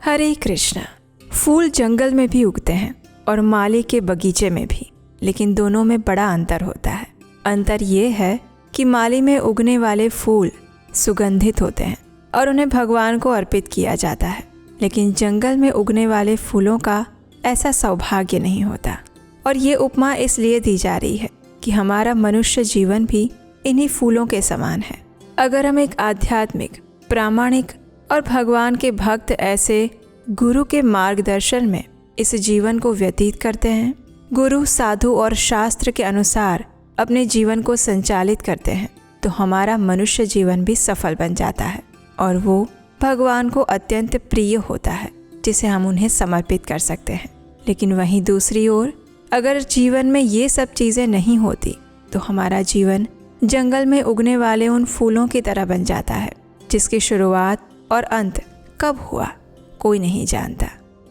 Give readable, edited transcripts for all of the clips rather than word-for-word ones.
हरे कृष्णा। फूल जंगल में भी उगते हैं और माली के बगीचे में भी, लेकिन दोनों में बड़ा अंतर होता है। अंतर ये है कि माली में उगने वाले फूल सुगंधित होते हैं और उन्हें भगवान को अर्पित किया जाता है, लेकिन जंगल में उगने वाले फूलों का ऐसा सौभाग्य नहीं होता। और ये उपमा इसलिए दी जा रही है कि हमारा मनुष्य जीवन भी इन्हीं फूलों के समान है। अगर हम एक आध्यात्मिक, प्रामाणिक और भगवान के भक्त ऐसे गुरु के मार्गदर्शन में इस जीवन को व्यतीत करते हैं, गुरु, साधु और शास्त्र के अनुसार अपने जीवन को संचालित करते हैं, तो हमारा मनुष्य जीवन भी सफल बन जाता है और वो भगवान को अत्यंत प्रिय होता है, जिसे हम उन्हें समर्पित कर सकते हैं। लेकिन वहीं दूसरी ओर अगर जीवन में ये सब चीज़ें नहीं होती तो हमारा जीवन जंगल में उगने वाले उन फूलों की तरह बन जाता है, जिसकी शुरुआत और अंत कब हुआ कोई नहीं जानता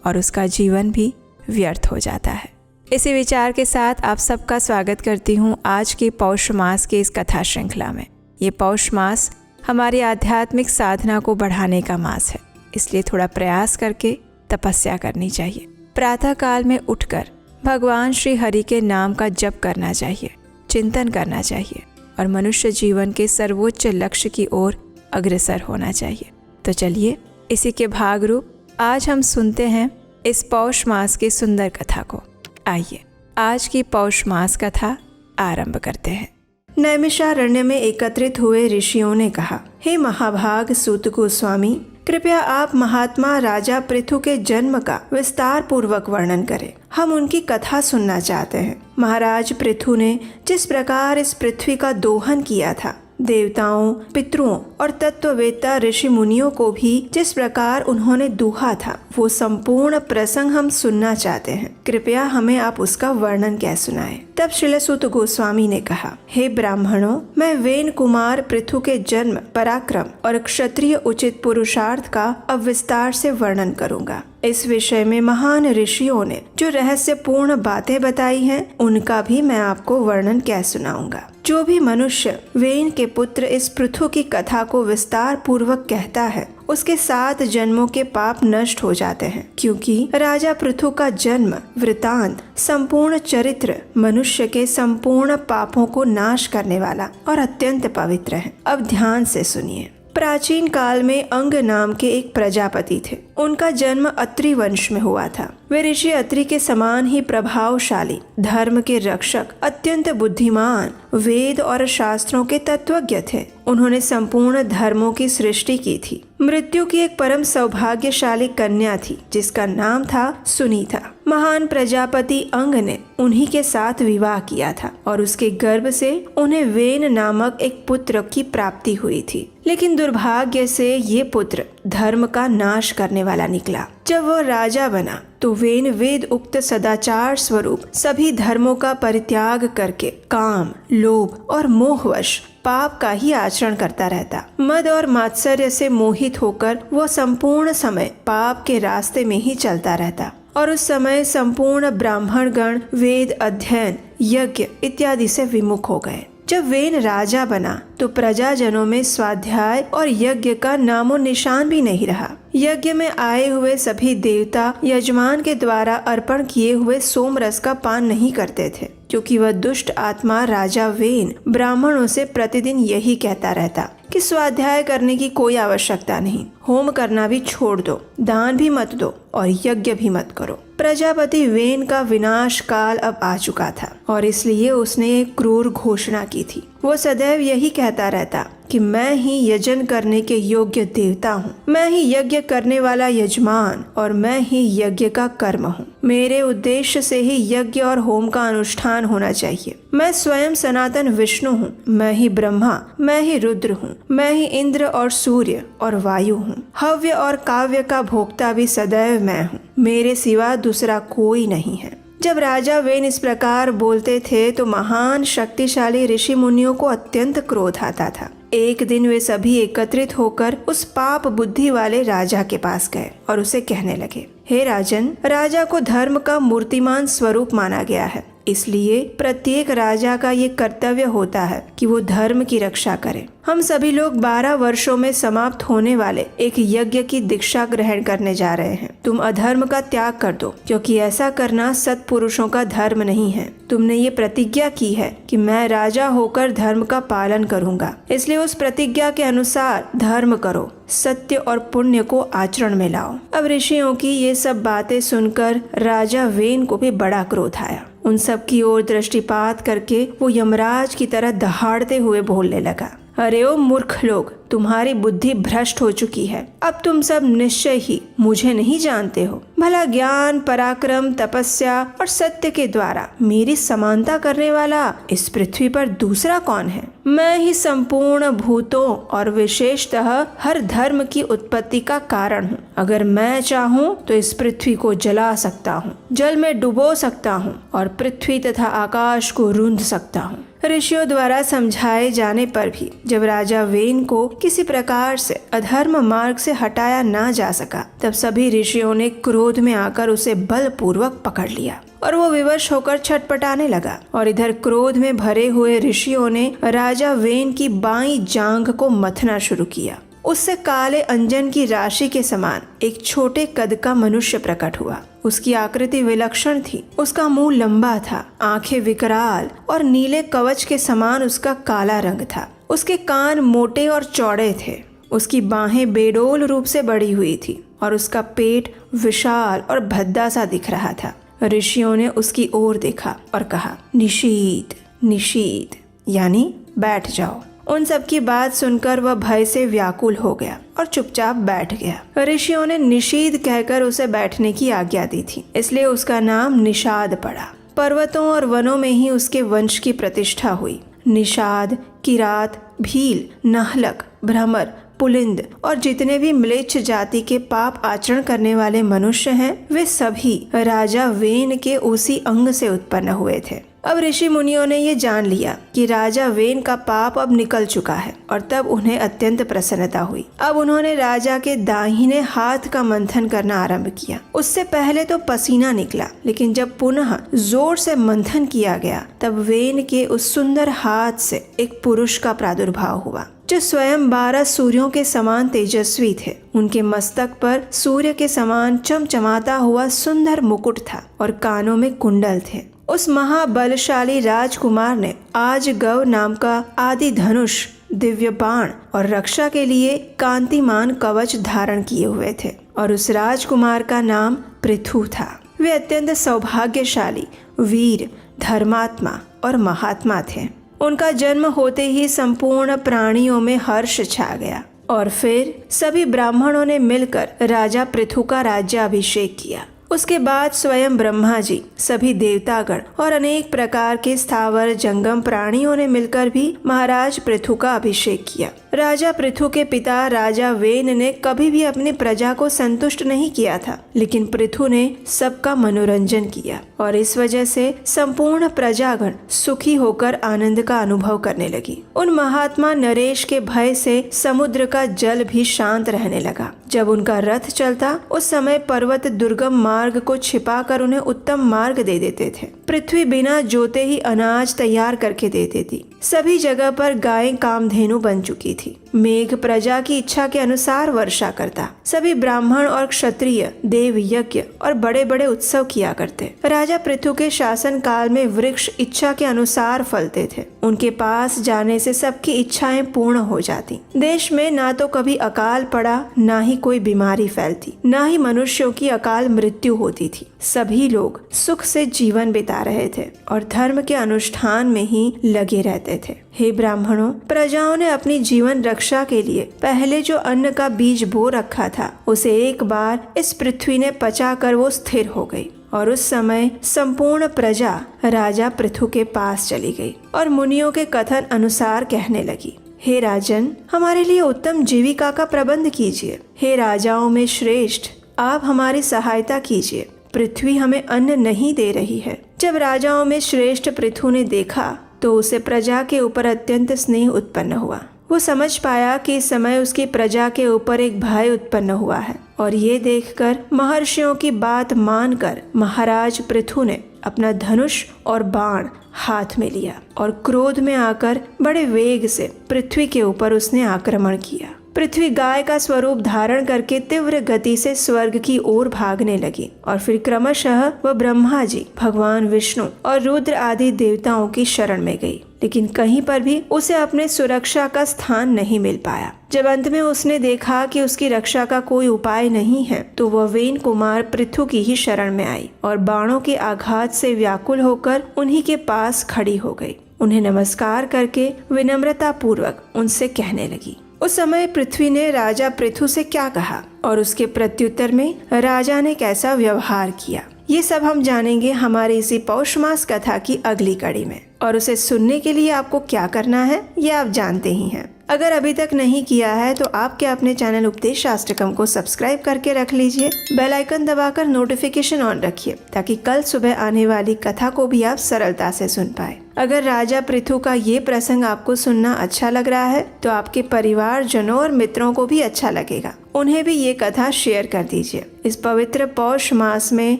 और उसका जीवन भी व्यर्थ हो जाता है। इसी विचार के साथ आप सबका स्वागत करती हूँ आज के पौष मास के इस कथा श्रृंखला में। ये पौष मास हमारी आध्यात्मिक साधना को बढ़ाने का मास है, इसलिए थोड़ा प्रयास करके तपस्या करनी चाहिए। प्रातः काल में उठकर भगवान श्री हरि के नाम का जप करना चाहिए, चिंतन करना चाहिए और मनुष्य जीवन के सर्वोच्च लक्ष्य की ओर अग्रसर होना चाहिए। तो चलिए इसी के भाग रूप आज हम सुनते हैं इस पौष मास की सुंदर कथा को। आइए आज की पौष मास कथा आरंभ करते हैं। नैमिषारण्य में एकत्रित हुए ऋषियों ने कहा, हे महाभाग सूत गोस्वामी, कृपया आप महात्मा राजा पृथु के जन्म का विस्तार पूर्वक वर्णन करें। हम उनकी कथा सुनना चाहते हैं। महाराज पृथु ने जिस प्रकार इस पृथ्वी का दोहन किया था, देवताओं, पितरों और तत्ववेत्ता ऋषि मुनियों को भी जिस प्रकार उन्होंने दूहा था, वो संपूर्ण प्रसंग हम सुनना चाहते हैं। कृपया हमें आप उसका वर्णन क्या सुनाएं। तब श्रीलसूत गोस्वामी ने कहा, हे ब्राह्मणों, मैं वेन कुमार पृथु के जन्म, पराक्रम और क्षत्रिय उचित पुरुषार्थ का अब विस्तार से वर्णन करूंगा। इस विषय में महान ऋषियों ने जो रहस्यपूर्ण बातें बताई हैं, उनका भी मैं आपको वर्णन क्या सुनाऊंगा। जो भी मनुष्य वेन के पुत्र इस पृथु की कथा को विस्तार पूर्वक कहता है, उसके 7 जन्मों के पाप नष्ट हो जाते हैं, क्योंकि राजा पृथु का जन्म वृतांत, संपूर्ण चरित्र मनुष्य के संपूर्ण पापों को नाश करने वाला और अत्यंत पवित्र है। अब ध्यान से सुनिए। प्राचीन काल में अंग नाम के एक प्रजापति थे। उनका जन्म अत्रि वंश में हुआ था। वे ऋषि अत्रि के समान ही प्रभावशाली, धर्म के रक्षक, अत्यंत बुद्धिमान, वेद और शास्त्रों के तत्वज्ञ थे। उन्होंने संपूर्ण धर्मों की सृष्टि की थी। मृत्यु की एक परम सौभाग्यशाली कन्या थी, जिसका नाम था सुनीता। महान प्रजापति अंग ने उन्हीं के साथ विवाह किया था और उसके गर्भ से उन्हें वेन नामक एक पुत्र की प्राप्ति हुई थी। लेकिन दुर्भाग्य से ये पुत्र धर्म का नाश करने वाला निकला। जब वह राजा बना तो वेन वेद उक्त सदाचार स्वरूप सभी धर्मों का परित्याग करके काम, लोभ और मोहवश पाप का ही आचरण करता रहता। मद और मात्सर्य से मोहित होकर वह संपूर्ण समय पाप के रास्ते में ही चलता रहता और उस समय संपूर्ण ब्राह्मण गण वेद अध्ययन, यज्ञ इत्यादि से विमुख हो गए। जब वेन राजा बना तो प्रजाजनों में स्वाध्याय और यज्ञ का नामो निशान भी नहीं रहा। यज्ञ में आए हुए सभी देवता यजमान के द्वारा अर्पण किए हुए सोम रस का पान नहीं करते थे, क्योंकि वह दुष्ट आत्मा राजा वेन ब्राह्मणों से प्रतिदिन यही कहता रहता कि स्वाध्याय करने की कोई आवश्यकता नहीं, होम करना भी छोड़ दो, दान भी मत दो और यज्ञ भी मत करो। प्रजापति वेन का विनाश काल अब आ चुका था और इसलिए उसने एक क्रूर घोषणा की थी। वो सदैव यही कहता रहता कि मैं ही यजन करने के योग्य देवता हूँ, मैं ही यज्ञ करने वाला यजमान और मैं ही यज्ञ का कर्म हूँ। मेरे उद्देश्य से ही यज्ञ और होम का अनुष्ठान होना चाहिए। मैं स्वयं सनातन विष्णु हूँ, मैं ही ब्रह्मा, मैं ही रुद्र हूँ, मैं ही इंद्र और सूर्य और वायु हूँ। हव्य और काव्य का भोक्ता भी सदैव मैं हूँ, मेरे सिवा दूसरा कोई नहीं है। जब राजा वेन इस प्रकार बोलते थे तो महान शक्तिशाली ऋषि मुनियों को अत्यंत क्रोध आता था। एक दिन वे सभी एकत्रित होकर उस पाप बुद्धि वाले राजा के पास गए और उसे कहने लगे, हे राजन, राजा को धर्म का मूर्तिमान स्वरूप माना गया है। इसलिए प्रत्येक राजा का ये कर्तव्य होता है कि वो धर्म की रक्षा करे। हम सभी लोग 12 वर्षों में समाप्त होने वाले एक यज्ञ की दीक्षा ग्रहण करने जा रहे हैं। तुम अधर्म का त्याग कर दो, क्योंकि ऐसा करना सत्पुरुषों का धर्म नहीं है। तुमने ये प्रतिज्ञा की है कि मैं राजा होकर धर्म का पालन करूंगा, इसलिए उस प्रतिज्ञा के अनुसार धर्म करो, सत्य और पुण्य को आचरण में लाओ। अब ऋषियों की ये सब बातें सुनकर राजा वेन को भी बड़ा क्रोध आया। उन सब की ओर दृष्टिपात करके वो यमराज की तरह दहाड़ते हुए बोलने लगा, अरे ओ मूर्ख लोग, तुम्हारी बुद्धि भ्रष्ट हो चुकी है। अब तुम सब निश्चय ही मुझे नहीं जानते हो। भला ज्ञान, पराक्रम, तपस्या और सत्य के द्वारा मेरी समानता करने वाला इस पृथ्वी पर दूसरा कौन है? मैं ही संपूर्ण भूतों और विशेषतः हर धर्म की उत्पत्ति का कारण हूँ। अगर मैं चाहूँ तो इस पृथ्वी को जला सकता हूँ, जल में डुबो सकता हूँ और पृथ्वी तथा आकाश को रूंध सकता हूँ। ऋषियों द्वारा समझाए जाने पर भी जब राजा वेन को किसी प्रकार से अधर्म मार्ग से हटाया ना जा सका, तब सभी ऋषियों ने क्रोध में आकर उसे बलपूर्वक पकड़ लिया और वो विवश होकर छटपटाने लगा। और इधर क्रोध में भरे हुए ऋषियों ने राजा वेन की बाईं जांघ को मथना शुरू किया। उससे काले अंजन की राशि के समान एक छोटे कद का मनुष्य प्रकट हुआ। उसकी आकृति विलक्षण थी, उसका मुंह लंबा था, आंखें विकराल और नीले कवच के समान उसका काला रंग था। उसके कान मोटे और चौड़े थे, उसकी बाहें बेडोल रूप से बढ़ी हुई थी और उसका पेट विशाल और भद्दा सा दिख रहा था। ऋषियों ने उसकी ओर देखा और कहा, निषीद निषीद, यानी बैठ जाओ। उन सब की बात सुनकर वह भय से व्याकुल हो गया और चुपचाप बैठ गया। ऋषियों ने निषीद कहकर उसे बैठने की आज्ञा दी थी, इसलिए उसका नाम निषाद पड़ा। पर्वतों और वनों में ही उसके वंश की प्रतिष्ठा हुई। निषाद, किरात, भील, नाहलक, भ्रमर, पुलिंद और जितने भी म्लेच्छ जाति के पाप आचरण करने वाले मनुष्य हैं, वे सभी राजा वेन के उसी अंग से उत्पन्न हुए थे। अब ऋषि मुनियों ने ये जान लिया कि राजा वेन का पाप अब निकल चुका है और तब उन्हें अत्यंत प्रसन्नता हुई। अब उन्होंने राजा के दाहिने हाथ का मंथन करना आरंभ किया। उससे पहले तो पसीना निकला, लेकिन जब पुनः जोर से मंथन किया गया तब वेन के उस सुंदर हाथ से एक पुरुष का प्रादुर्भाव हुआ, जो स्वयं 12 सूर्यों के समान तेजस्वी थे। उनके मस्तक पर सूर्य के समान चमचमाता हुआ सुंदर मुकुट था और कानों में कुंडल थे। उस महाबलशाली राजकुमार ने आज गव नाम का आदि धनुष, दिव्य बाण और रक्षा के लिए कांतिमान कवच धारण किए हुए थे और उस राजकुमार का नाम पृथु था। वे अत्यंत सौभाग्यशाली, वीर, धर्मात्मा और महात्मा थे। उनका जन्म होते ही संपूर्ण प्राणियों में हर्ष छा गया और फिर सभी ब्राह्मणों ने मिलकर राजा पृथु का राज्याभिषेक किया। उसके बाद स्वयं ब्रह्मा जी, सभी देवतागण और अनेक प्रकार के स्थावर जंगम प्राणियों ने मिलकर भी महाराज पृथु का अभिषेक किया। राजा पृथु के पिता राजा वेन ने कभी भी अपनी प्रजा को संतुष्ट नहीं किया था, लेकिन पृथु ने सबका मनोरंजन किया और इस वजह से संपूर्ण प्रजागण सुखी होकर आनंद का अनुभव करने लगी। उन महात्मा नरेश के भय से समुद्र का जल भी शांत रहने लगा। जब उनका रथ चलता उस समय पर्वत दुर्गम मार्ग को छिपाकर उन्हें उत्तम मार्ग दे देते थे। पृथ्वी बिना जोते ही अनाज तैयार करके देती थी। सभी जगह पर गायें कामधेनु बन चुकी थी। मेघ प्रजा की इच्छा के अनुसार वर्षा करता। सभी ब्राह्मण और क्षत्रिय देव यज्ञ और बड़े बड़े उत्सव किया करते। राजा पृथु के शासन काल में वृक्ष इच्छा के अनुसार फलते थे। उनके पास जाने से सबकी इच्छाएं पूर्ण हो जाती। देश में ना तो कभी अकाल पड़ा, ना ही कोई बीमारी फैलती, ना ही मनुष्यों की अकाल मृत्यु होती थी। सभी लोग सुख से जीवन बिता रहे थे और धर्म के अनुष्ठान में ही लगे रहते थे। हे ब्राह्मणों, प्रजाओं ने अपनी जीवन रक्षा के लिए पहले जो अन्न का बीज बो रखा था, उसे एक बार इस पृथ्वी ने पचाकर वो स्थिर हो गई और उस समय संपूर्ण प्रजा राजा पृथु के पास चली गई और मुनियों के कथन अनुसार कहने लगी, हे राजन, हमारे लिए उत्तम जीविका का प्रबंध कीजिए। हे राजाओं में श्रेष्ठ, आप हमारी सहायता कीजिए। पृथ्वी हमें अन्न नहीं दे रही है। जब राजाओं में श्रेष्ठ पृथु ने देखा तो उसे प्रजा के ऊपर अत्यंत स्नेह उत्पन्न हुआ। वो समझ पाया कि इस समय उसकी प्रजा के ऊपर एक भय उत्पन्न हुआ है और ये देखकर महर्षियों की बात मानकर महाराज पृथु ने अपना धनुष और बाण हाथ में लिया और क्रोध में आकर बड़े वेग से पृथ्वी के ऊपर उसने आक्रमण किया। पृथ्वी गाय का स्वरूप धारण करके तीव्र गति से स्वर्ग की ओर भागने लगी और फिर क्रमशः वह ब्रह्मा जी, भगवान विष्णु और रुद्र आदि देवताओं की शरण में गई, लेकिन कहीं पर भी उसे अपने सुरक्षा का स्थान नहीं मिल पाया। जब अंत में उसने देखा कि उसकी रक्षा का कोई उपाय नहीं है, तो वह वेन कुमार पृथु की ही शरण में आई और बाणों के आघात से व्याकुल होकर उन्हीं के पास खड़ी हो गई। उन्हें नमस्कार करके विनम्रता पूर्वक उनसे कहने लगी। उस समय पृथ्वी ने राजा पृथु से क्या कहा और उसके प्रत्युत्तर में राजा ने कैसा व्यवहार किया, ये सब हम जानेंगे हमारी इसी पौष मास कथा की अगली कड़ी में। और उसे सुनने के लिए आपको क्या करना है ये आप जानते ही हैं। अगर अभी तक नहीं किया है तो आप क्या अपने चैनल उपदेश शास्त्रकम को सब्सक्राइब करके रख लीजिए, बेल आइकन दबाकर नोटिफिकेशन ऑन रखिए ताकि कल सुबह आने वाली कथा को भी आप सरलता से सुन पाए। अगर राजा पृथु का ये प्रसंग आपको सुनना अच्छा लग रहा है तो आपके परिवारजनों और मित्रों को भी अच्छा लगेगा, उन्हें भी ये कथा शेयर कर दीजिए। इस पवित्र पौष मास में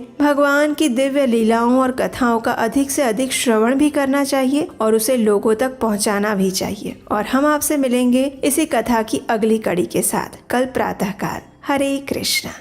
भगवान की दिव्य लीलाओं और कथाओं का अधिक से अधिक श्रवण भी करना चाहिए और उसे लोगों तक पहुंचाना भी चाहिए। और हम आपसे मिलेंगे इसी कथा की अगली कड़ी के साथ कल प्रातःकाल। हरे कृष्णा।